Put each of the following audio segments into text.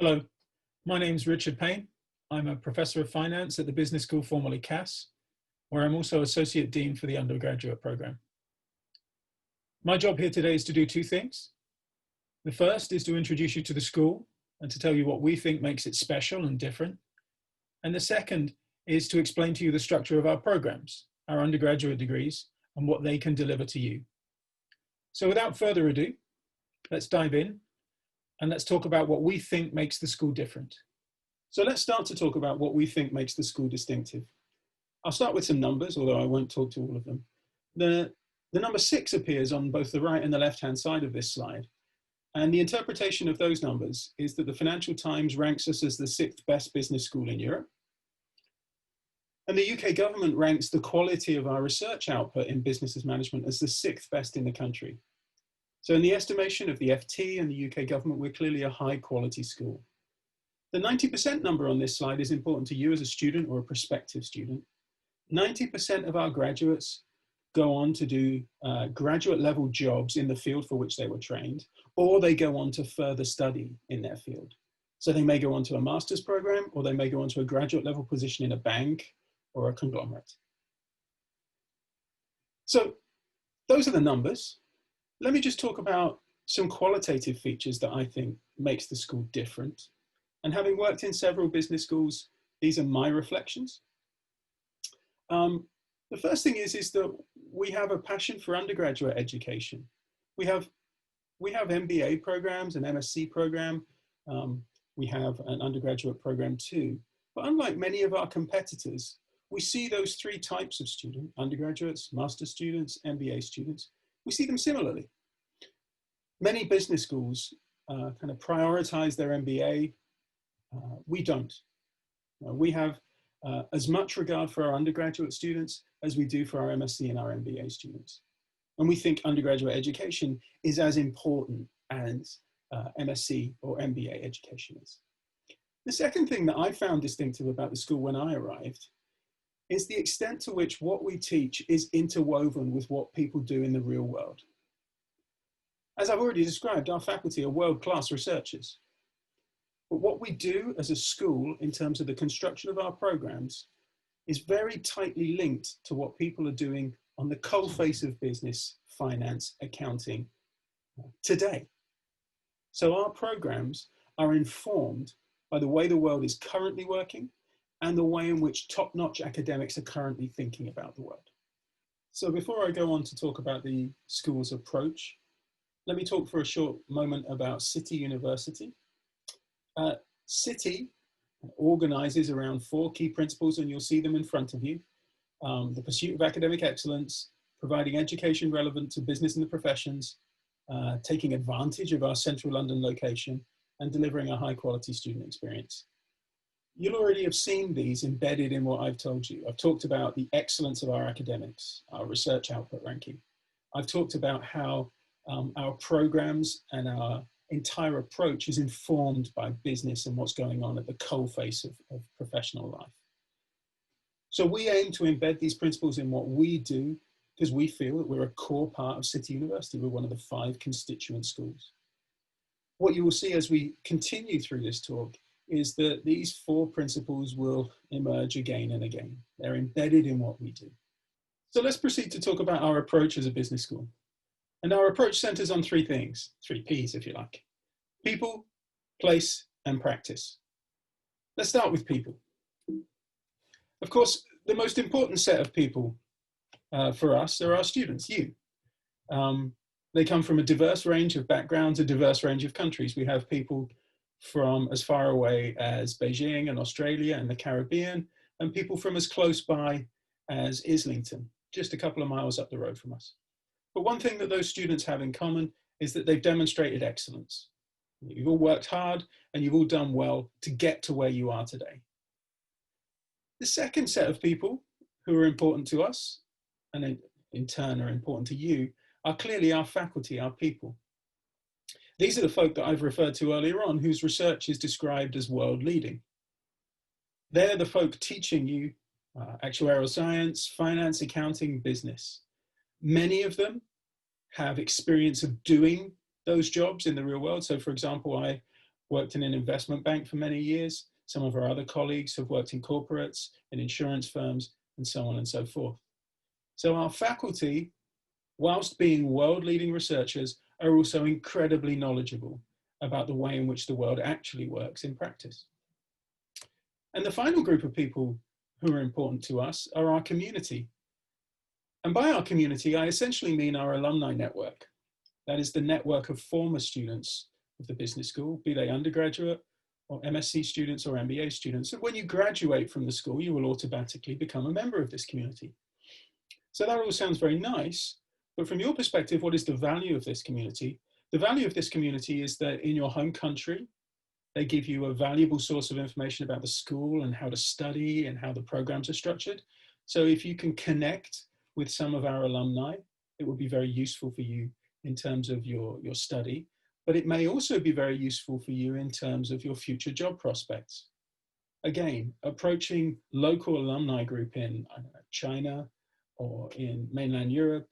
Hello, my name's Richard Payne. I'm a professor of finance at the business school, formerly CAS, where I'm also associate dean for the undergraduate program. My job here today is to do two things. The first is to introduce you to the school and to tell you what we think makes it special and different. And the second is to explain to you the structure of our programs, our undergraduate degrees, and what they can deliver to you. So without further ado, let's dive in and let's talk about what we think makes the school different. So let's start to talk about what we think makes the school distinctive. I'll start with some numbers, although I won't talk to all of them. The number 6 appears on both the right and the left-hand side of this slide. And the interpretation of those numbers is that the Financial Times ranks us as the 6th best business school in Europe. And the UK government ranks the quality of our research output in business management as the 6th best in the country. So in the estimation of the FT and the UK government, we're clearly a high quality school. The 90% number on this slide is important to you as a student or a prospective student. 90% of our graduates go on to do graduate level jobs in the field for which they were trained, or they go on to further study in their field. So they may go on to a master's program, or they may go on to a graduate level position in a bank or a conglomerate. So those are the numbers. Let me just talk about some qualitative features that I think makes the school different. And having worked in several business schools, these are my reflections. The first thing is that we have a passion for undergraduate education. We have MBA programs, an MSc program. We have an undergraduate program too. But unlike many of our competitors, we see those three types of student, undergraduates, master's students, MBA students, we see them similarly. Many business schools kind of prioritize their MBA. We don't. We have as much regard for our undergraduate students as we do for our MSc and our MBA students. And we think undergraduate education is as important as MSc or MBA education is. The second thing that I found distinctive about the school when I arrived is the extent to which what we teach is interwoven with what people do in the real world. As I've already described, our faculty are world-class researchers. But what we do as a school in terms of the construction of our programs is very tightly linked to what people are doing on the coalface of business, finance, accounting today. So our programs are informed by the way the world is currently working and the way in which top-notch academics are currently thinking about the world. So before I go on to talk about the school's approach, let me talk for a short moment about City University. City organizes around 4 key principles, and you'll see them in front of you. The pursuit of academic excellence, providing education relevant to business and the professions, taking advantage of our central London location, and delivering a high quality student experience. You'll already have seen these embedded in what I've told you. I've talked about the excellence of our academics, our research output ranking. I've talked about how our programs and our entire approach is informed by business and what's going on at the coalface of professional life. So we aim to embed these principles in what we do because we feel that we're a core part of City University. We're one of the 5 constituent schools. What you will see as we continue through this talk is that these 4 principles will emerge again and again. They're embedded in what we do. So let's proceed to talk about our approach as a business school. And our approach centers on 3 things, 3 Ps if you like: people, place, and practice. Let's start with people. Of course, the most important set of people for us are our students, you. They come from a diverse range of backgrounds, a diverse range of countries. We have people from as far away as Beijing and Australia and the Caribbean, and people from as close by as Islington, just a couple of miles up the road from us. But one thing that those students have in common is that they've demonstrated excellence. You've all worked hard and you've all done well to get to where you are today. The second set of people who are important to us, and in turn are important to you, are clearly our faculty, our people. These are the folk that I've referred to earlier on, whose research is described as world leading. They're the folk teaching you actuarial science, finance, accounting, business. Many of them have experience of doing those jobs in the real world. So for example, I worked in an investment bank for many years. Some of our other colleagues have worked in corporates, in insurance firms, and so on and so forth. So our faculty, whilst being world-leading researchers, are also incredibly knowledgeable about the way in which the world actually works in practice. And the final group of people who are important to us are our community. And by our community, I essentially mean our alumni network. That is the network of former students of the business school, be they undergraduate or MSc students or MBA students. And when you graduate from the school, you will automatically become a member of this community. So that all sounds very nice, but from your perspective, what is the value of this community? The value of this community is that in your home country, they give you a valuable source of information about the school and how to study and how the programs are structured. So if you can connect with some of our alumni, it will be very useful for you in terms of your study, but it may also be very useful for you in terms of your future job prospects. Again, approaching local alumni group in, I don't know, China or in mainland Europe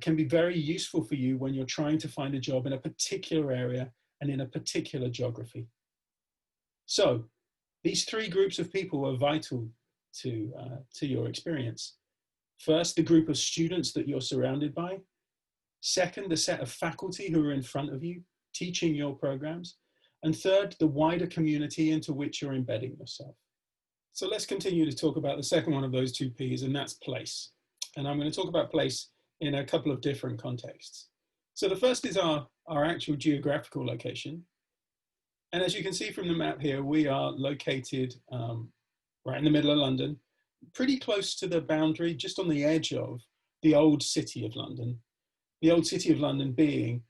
can be very useful for you when you're trying to find a job in a particular area and in a particular geography. So these three groups of people are vital to your experience. First, the group of students that you're surrounded by. Second, the set of faculty who are in front of you, teaching your programs. And third, the wider community into which you're embedding yourself. So let's continue to talk about the second one of those two P's, and that's place. And I'm going to talk about place in a couple of different contexts. So the first is our actual geographical location. And as you can see from the map here, we are located right in the middle of London, pretty close to the boundary, just on the edge of the old City of London. The old City of London being,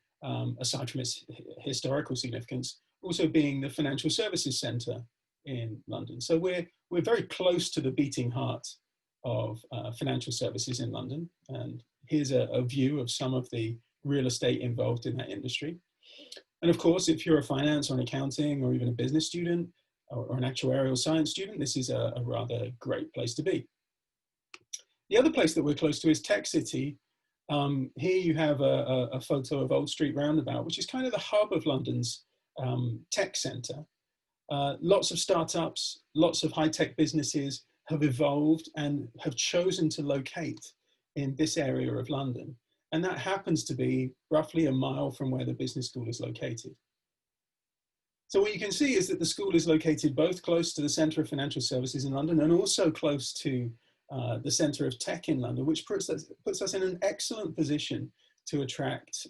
aside from its historical significance, also being the financial services centre in London. So we're very close to the beating heart of financial services in London. And here's a view of some of the real estate involved in that industry. And of course, if you're a finance or an accounting or even a business student or an actuarial science student, this is a rather great place to be. The other place that we're close to is Tech City. Here you have a photo of Old Street Roundabout, which is kind of the hub of London's tech centre. Lots of startups, lots of high-tech businesses have evolved and have chosen to locate in this area of London. And that happens to be roughly a mile from where the business school is located. So what you can see is that the school is located both close to the centre of financial services in London and also close to the centre of tech in London, which puts us in an excellent position to attract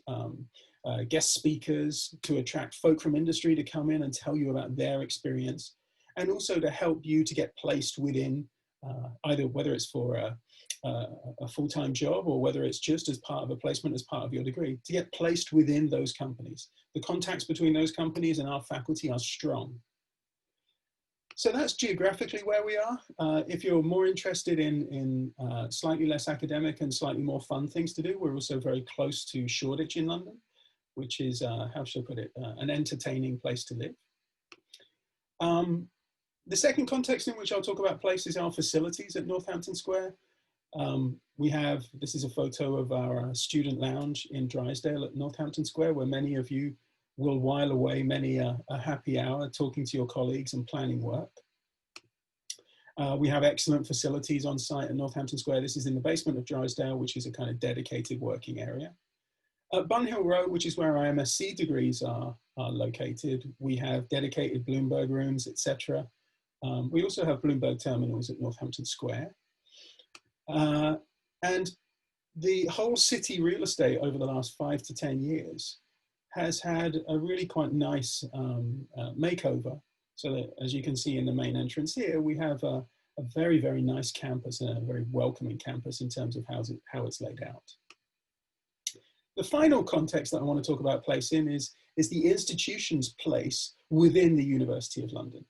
guest speakers, to attract folk from industry to come in and tell you about their experience, and also to help you to get placed within either whether it's for a full-time job or whether it's just as part of a placement as part of your degree, to get placed within those companies. The contacts between those companies and our faculty are strong. So that's geographically where we are. If you're more interested in slightly less academic and slightly more fun things to do, we're also very close to Shoreditch in London, which is, how should I put it, an entertaining place to live. The second context in which I'll talk about place is our facilities at Northampton Square. This is a photo of our student lounge in Drysdale at Northampton Square, where many of you will while away many a happy hour talking to your colleagues and planning work. We have excellent facilities on site at Northampton Square. This is in the basement of Drysdale, which is a kind of dedicated working area. At Bunhill Road, which is where our MSc degrees are located, we have dedicated Bloomberg rooms, etc. We also have Bloomberg terminals at Northampton Square. And the whole city real estate over the last 5 to 10 years has had a really quite nice makeover. So that, as you can see in the main entrance here, we have a very, very nice campus and a very welcoming campus in terms of how it's laid out. The final context that I want to talk about place in is the institution's place within the University of London.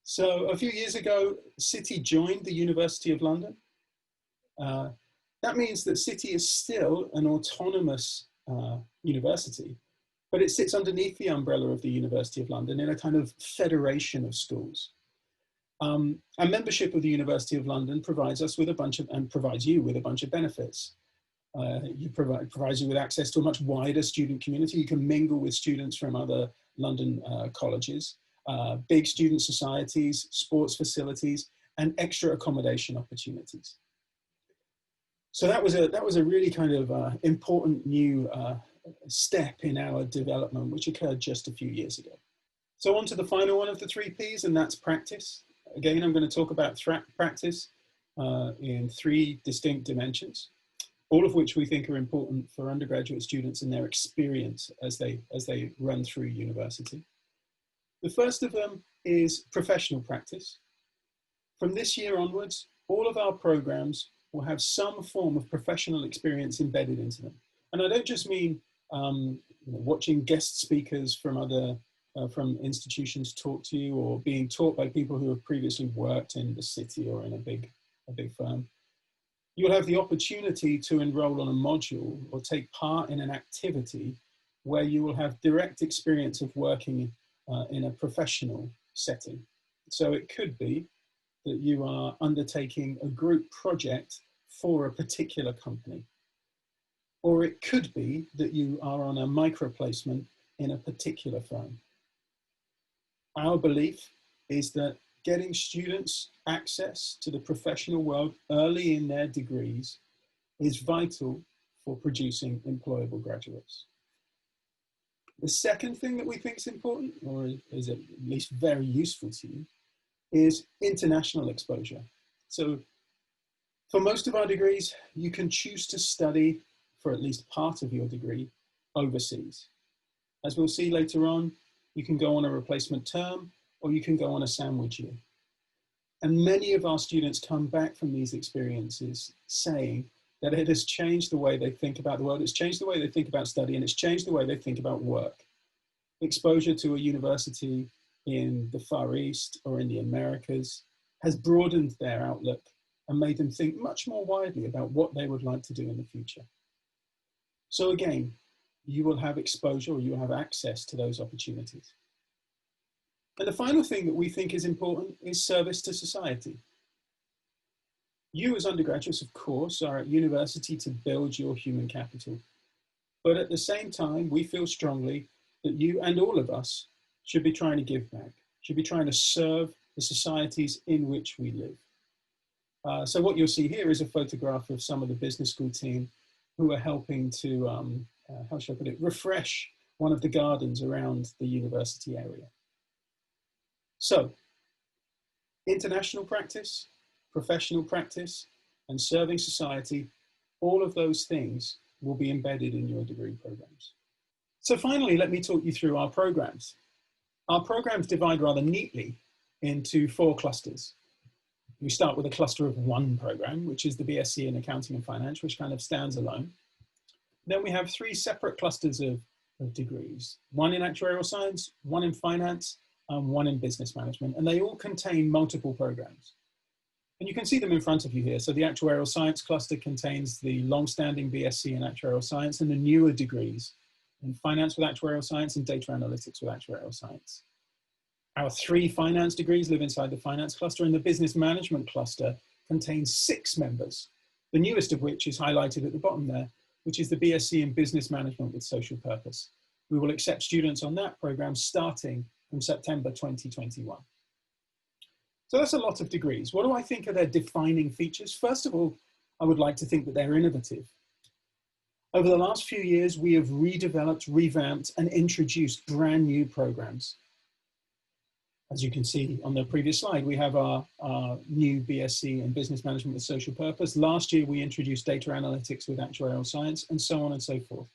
So a few years ago, City joined the University of London. That means that City is still an autonomous university, but it sits underneath the umbrella of the University of London in a kind of federation of schools. Our membership of the University of London provides us with and provides you with a bunch of benefits. provides you with access to a much wider student community. You can mingle with students from other London colleges, big student societies, sports facilities, and extra accommodation opportunities. So that was a really kind of important new step in our development, which occurred just a few years ago. So on to the final one of the 3 Ps, and that's practice. Again, I'm going to talk about practice in 3 distinct dimensions, all of which we think are important for undergraduate students and their experience as they run through university. The first of them is professional practice. From this year onwards, all of our programs will have some form of professional experience embedded into them. And I don't just mean watching guest speakers from institutions talk to you, or being taught by people who have previously worked in the city or in a big firm. You'll have the opportunity to enroll on a module or take part in an activity where you will have direct experience of working in a professional setting. So it could be that you are undertaking a group project for a particular company. Or it could be that you are on a micro placement in a particular firm. Our belief is that getting students access to the professional world early in their degrees is vital for producing employable graduates. The second thing that we think is important, or is at least very useful to you, is international exposure. So for most of our degrees, you can choose to study for at least part of your degree overseas. As we'll see later on, you can go on a replacement term, or you can go on a sandwich year. And many of our students come back from these experiences saying that it has changed the way they think about the world, it's changed the way they think about study, and it's changed the way they think about work. Exposure to a university in the Far East or in the Americas has broadened their outlook and made them think much more widely about what they would like to do in the future. So again, you will have exposure, or you will have access to those opportunities. And the final thing that we think is important is service to society. You as undergraduates, of course, are at university to build your human capital. But at the same time, we feel strongly that you and all of us should be trying to give back, should be trying to serve the societies in which we live. So what you'll see here is a photograph of some of the business school team who are helping to, how shall I put it, refresh one of the gardens around the university area. So, international practice, professional practice, and serving society, all of those things will be embedded in your degree programs. So finally, let me talk you through our programs. Our programs divide rather neatly into 4 clusters. We start with a cluster of 1 program, which is the BSc in Accounting and Finance, which kind of stands alone. Then we have 3 separate clusters of degrees, 1 in Actuarial Science, 1 in Finance, and 1 in Business Management, and they all contain multiple programs. And you can see them in front of you here. So the Actuarial Science cluster contains the long-standing BSc in Actuarial Science and the newer degrees in Finance with Actuarial Science and Data Analytics with Actuarial Science. Our 3 finance degrees live inside the finance cluster, and the business management cluster contains 6 members, the newest of which is highlighted at the bottom there, which is the BSc in business management with social purpose. We will accept students on that program starting from September 2021. So that's a lot of degrees. What do I think are their defining features? First of all, I would like to think that they're innovative. Over the last few years, we have redeveloped, revamped, and introduced brand new programs. As you can see on the previous slide, we have our new BSc in Business Management with Social Purpose. Last year, we introduced Data Analytics with Actuarial Science, and so on and so forth.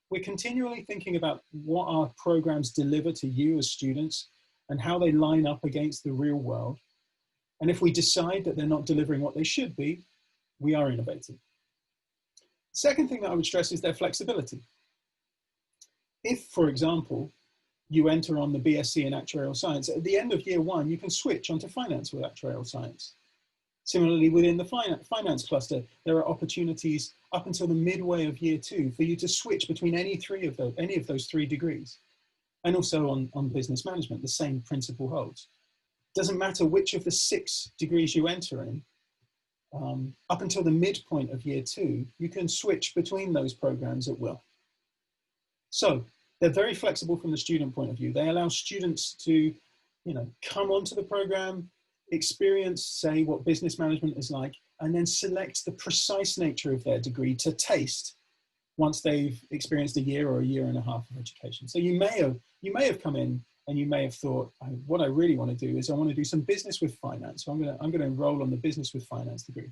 We're continually thinking about what our programs deliver to you as students and how they line up against the real world. And if we decide that they're not delivering what they should be, we are innovating. Second thing that I would stress is their flexibility. If, for example, you enter on the BSc in Actuarial Science, at the end of year 1, you can switch onto Finance with Actuarial Science. Similarly, within the finance cluster, there are opportunities up until the midway of year 2 for you to switch between any of those 3 degrees. And also on business management, the same principle holds. Doesn't matter which of the 6 degrees you enter in, up until the midpoint of year 2, you can switch between those programs at will. So they're very flexible from the student point of view. They allow students to, come onto the program, experience, say, what business management is like, and then select the precise nature of their degree to taste once they've experienced a year or a year and a half of education. So you may have come in and you may have thought, what I really want to do is I want to do some business with finance. So I'm going to enroll on the business with finance degree.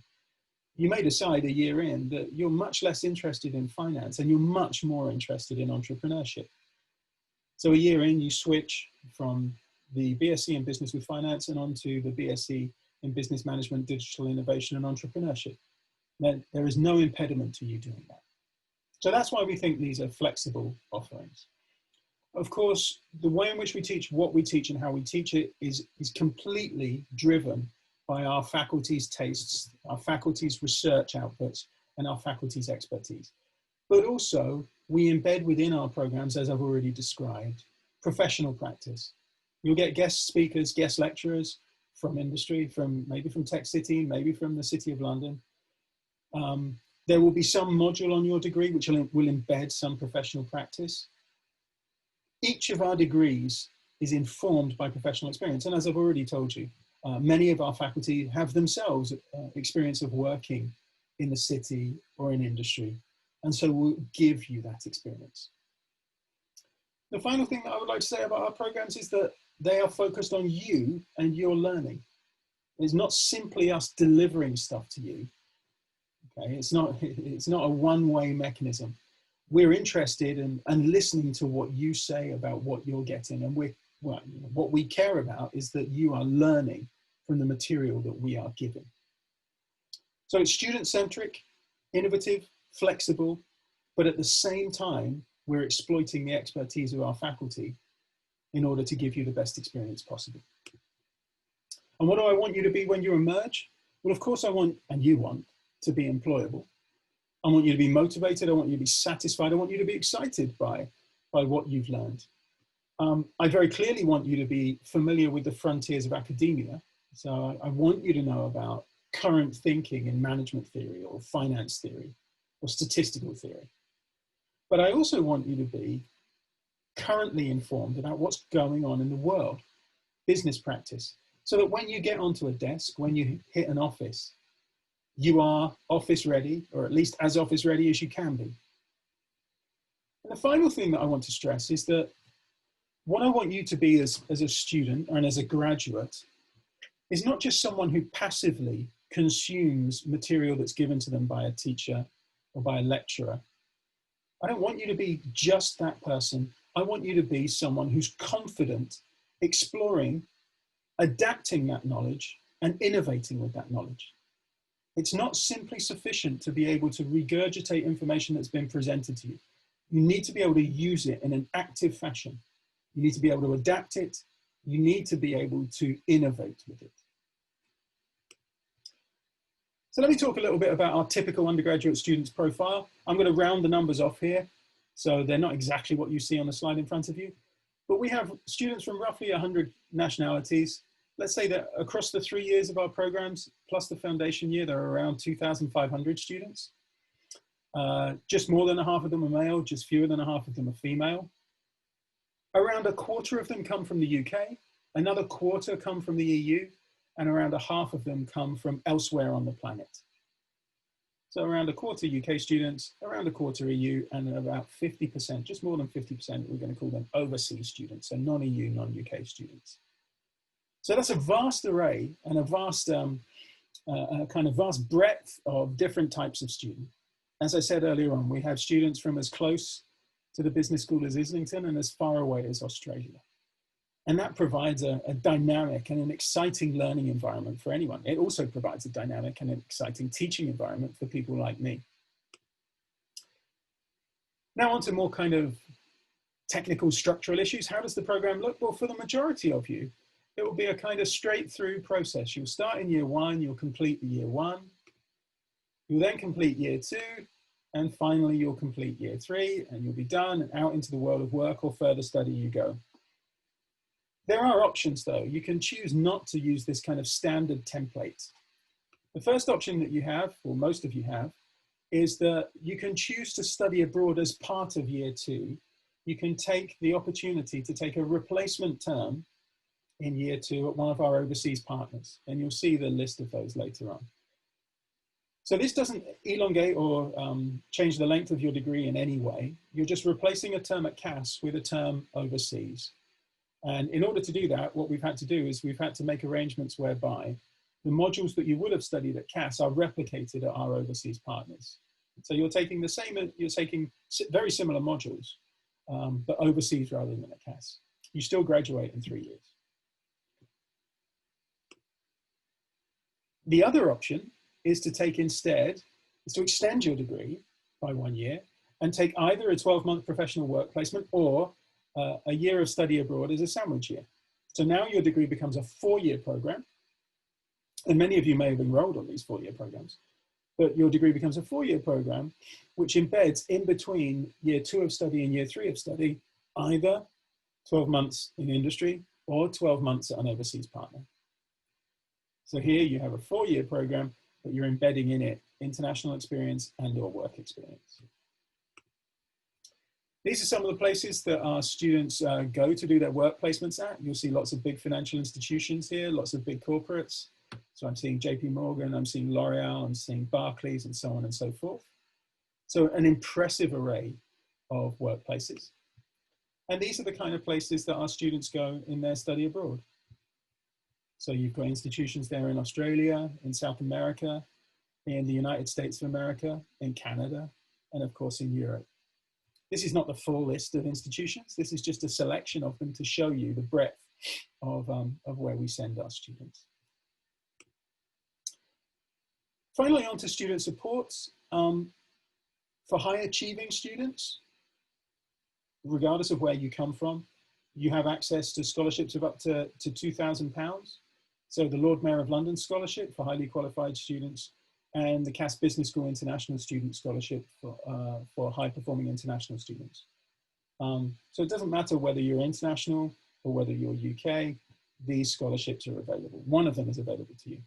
You may decide a year in that you're much less interested in finance and you're much more interested in entrepreneurship. So a year in, you switch from the BSc in business with finance and onto the BSc in business management, digital innovation and entrepreneurship. There is no impediment to you doing that. So that's why we think these are flexible offerings. Of course, the way in which we teach, what we teach and how we teach it is completely driven by our faculty's tastes, our faculty's research outputs, and our faculty's expertise. But also, we embed within our programs, as I've already described, professional practice. You'll get guest speakers, guest lecturers from industry, maybe from Tech City, maybe from the City of London. There will be some module on your degree which will embed some professional practice. Each of our degrees is informed by professional experience. And as I've already told you, many of our faculty have themselves experience of working in the city or in industry. And so we'll give you that experience. The final thing that I would like to say about our programs is that they are focused on you and your learning. It's not simply us delivering stuff to you. Okay? It's not a one-way mechanism. We're interested in listening to what you say about what you're getting. And what we care about is that you are learning from the material that we are giving. So it's student-centric, innovative, flexible, but at the same time, we're exploiting the expertise of our faculty in order to give you the best experience possible. And what do I want you to be when you emerge? Well, of course I want, and you want, to be employable. I want you to be motivated. I want you to be satisfied. I want you to be excited by what you've learned. I very clearly want you to be familiar with the frontiers of academia. So I want you to know about current thinking in management theory or finance theory or statistical theory. But I also want you to be currently informed about what's going on in the world, business practice, so that when you get onto a desk, when you hit an office, you are office ready, or at least as office ready as you can be. And the final thing that I want to stress is that what I want you to be as a student and as a graduate is not just someone who passively consumes material that's given to them by a teacher or by a lecturer. I don't want you to be just that person. I want you to be someone who's confident, exploring, adapting that knowledge and innovating with that knowledge. It's not simply sufficient to be able to regurgitate information that's been presented to you. You need to be able to use it in an active fashion. You need to be able to adapt it. You need to be able to innovate with it. So let me talk a little bit about our typical undergraduate student's profile. I'm going to round the numbers off here, so they're not exactly what you see on the slide in front of you. But we have students from roughly 100 nationalities. Let's say that across the 3 years of our programs, plus the foundation year, there are around 2,500 students. Just more than a half of them are male, just fewer than a half of them are female. Around a quarter of them come from the UK, another quarter come from the EU, and around a half of them come from elsewhere on the planet. So around a quarter UK students, around a quarter EU, and about 50%, just more than 50%, we're going to call them overseas students, so non-EU, non-UK students. So that's a vast array and a vast, kind of vast breadth of different types of student. As I said earlier on, we have students from as close to the business school as Islington and as far away as Australia. And that provides a dynamic and an exciting learning environment for anyone. It also provides a dynamic and an exciting teaching environment for people like me. Now on to more kind of technical structural issues. How does the program look? Well, for the majority of you, it will be a kind of straight through process. You'll start in year one, you'll complete the year one, you'll then complete year two, and finally you'll complete year three, and you'll be done and out into the world of work or further study you go. There are options though. You can choose not to use this kind of standard template. The first option that you have, or most of you have, is that you can choose to study abroad as part of year 2. You can take the opportunity to take a replacement term in year 2 at one of our overseas partners, and you'll see the list of those later on. So this doesn't elongate or change the length of your degree in any way. You're just replacing a term at CAS with a term overseas. And in order to do that, what we've had to do is we've had to make arrangements whereby the modules that you would have studied at CAS are replicated at our overseas partners. So you're taking very similar modules, but overseas rather than at CAS. You still graduate in 3 years. The other option is to extend your degree by 1 year and take either a 12-month professional work placement or a year of study abroad as a sandwich year. So now your degree becomes a 4-year program. And many of you may have enrolled on these 4-year programs, but your degree becomes a 4-year program, which embeds in between year 2 of study and year 3 of study, either 12 months in industry or 12 months at an overseas partner. So here you have a 4-year program, but you're embedding in it international experience and or work experience. These are some of the places that our students go to do their work placements at. You'll see lots of big financial institutions here, lots of big corporates. So I'm seeing JP Morgan, I'm seeing L'Oreal, I'm seeing Barclays, and so on and so forth. So an impressive array of workplaces. And these are the kind of places that our students go in their study abroad. So you've got institutions there in Australia, in South America, in the United States of America, in Canada, and of course in Europe. This is not the full list of institutions. This is just a selection of them to show you the breadth of where we send our students. Finally, on to student supports. For high achieving students, regardless of where you come from, you have access to scholarships of up to £2,000. So the Lord Mayor of London Scholarship for highly qualified students and the Cass Business School International Student Scholarship for high performing international students. So it doesn't matter whether you're international or whether you're UK, these scholarships are available. One of them is available to you.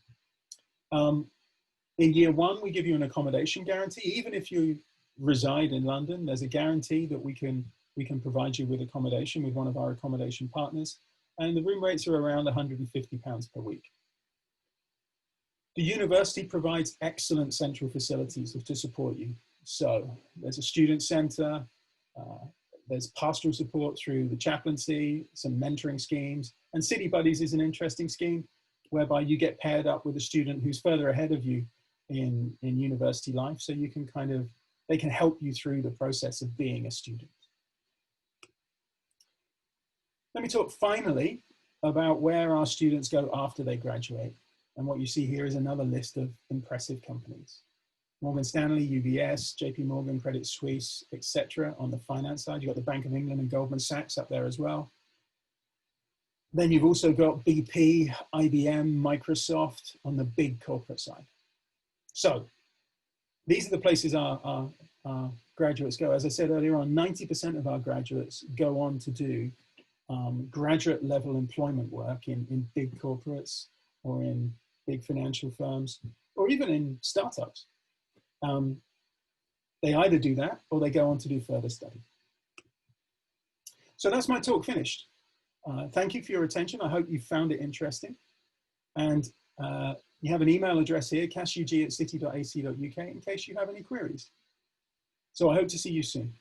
In year 1, we give you an accommodation guarantee. Even if you reside in London, there's a guarantee that we can provide you with accommodation with one of our accommodation partners. And the room rates are around £150 per week. The university provides excellent central facilities to support you. So there's a student center, there's pastoral support through the chaplaincy, some mentoring schemes, and City Buddies is an interesting scheme whereby you get paired up with a student who's further ahead of you in university life. So you can they can help you through the process of being a student. Let me talk finally about where our students go after they graduate. And what you see here is another list of impressive companies. Morgan Stanley, UBS, JP Morgan, Credit Suisse, etc. On the finance side, you've got the Bank of England and Goldman Sachs up there as well. Then you've also got BP, IBM, Microsoft on the big corporate side. So these are the places our graduates go. As I said earlier on, 90% of our graduates go on to do graduate level employment work in big corporates or in big financial firms or even in startups. They either do that or they go on to do further study. So that's my talk finished. Thank you for your attention. I hope you found it interesting. And you have an email address here, cassug@city.ac.uk, in case you have any queries. So I hope to see you soon.